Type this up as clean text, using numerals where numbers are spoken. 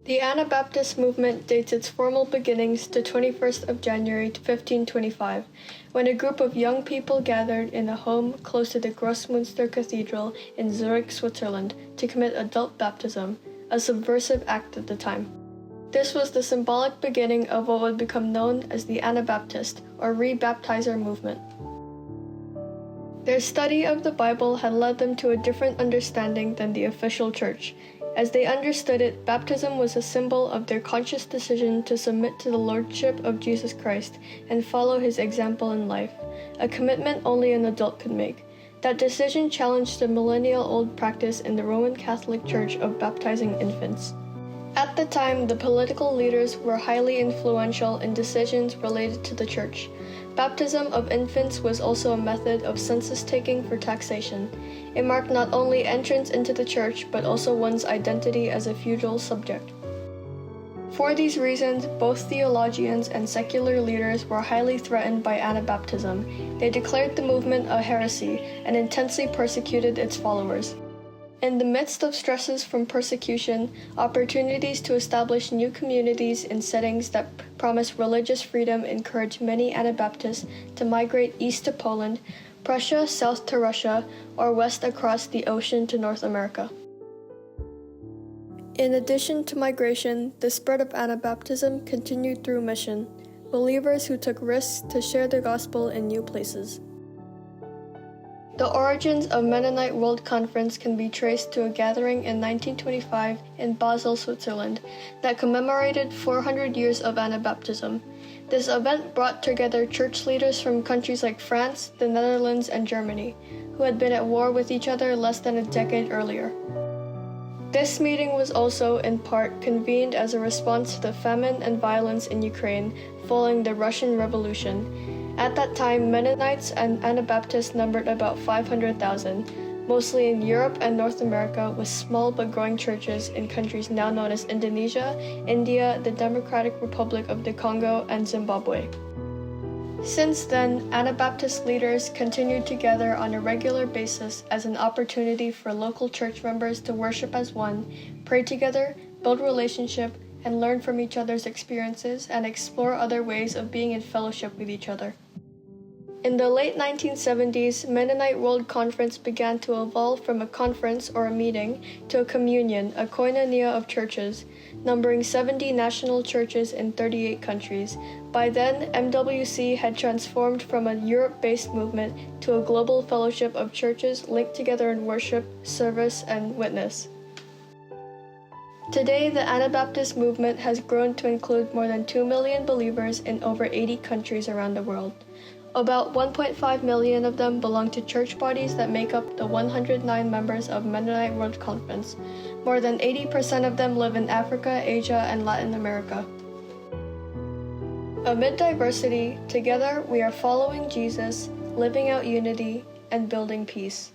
The Anabaptist movement dates its formal beginnings to 21st of January 1525, when a group of young people gathered in a home close to the Grossmünster cathedral in Zurich, Switzerland, to commit adult baptism, a subversive act at the time. This was the symbolic beginning of what would become known as the Anabaptist, or re-baptizer movement. Their study of the Bible had led them to a different understanding than the official church. As they understood it, baptism was a symbol of their conscious decision to submit to the lordship of Jesus Christ and follow his example in life, a commitment only an adult could make. That decision challenged the millennial-old practice in the Roman Catholic Church of baptizing infants. At the time, the political leaders were highly influential in decisions related to the church. Baptism of infants was also a method of census-taking for taxation. It marked not only entrance into the church, but also one's identity as a feudal subject. For these reasons, both theologians and secular leaders were highly threatened by Anabaptism. They declared the movement a heresy and intensely persecuted its followers. In the midst of stresses from persecution, opportunities to establish new communities in settings that promise religious freedom encouraged many Anabaptists to migrate east to Poland, Prussia south to Russia, or west across the ocean to North America. In addition to migration, the spread of Anabaptism continued through mission, believers who took risks to share the gospel in new places. The origins of Mennonite World Conference can be traced to a gathering in 1925 in Basel, Switzerland, that commemorated 400 years of Anabaptism. This event brought together church leaders from countries like France, the Netherlands, and Germany, who had been at war with each other less than a decade earlier. This meeting was also, in part, convened as a response to the famine and violence in Ukraine following the Russian Revolution. At that time, Mennonites and Anabaptists numbered about 500,000, mostly in Europe and North America, with small but growing churches in countries now known as Indonesia, India, the Democratic Republic of the Congo, and Zimbabwe. Since then, Anabaptist leaders continued to gather on a regular basis as an opportunity for local church members to worship as one, pray together, build relationship, and learn from each other's experiences and explore other ways of being in fellowship with each other. In the late 1970s, Mennonite World Conference began to evolve from a conference or a meeting to a communion, a koinonia of churches, numbering 70 national churches in 38 countries. By then, MWC had transformed from a Europe-based movement to a global fellowship of churches linked together in worship, service, and witness. Today, the Anabaptist movement has grown to include more than 2 million believers in over 80 countries around the world. About 1.5 million of them belong to church bodies that make up the 109 members of Mennonite World Conference. More than 80% of them live in Africa, Asia, and Latin America. Amid diversity, together we are following Jesus, living out unity, and building peace.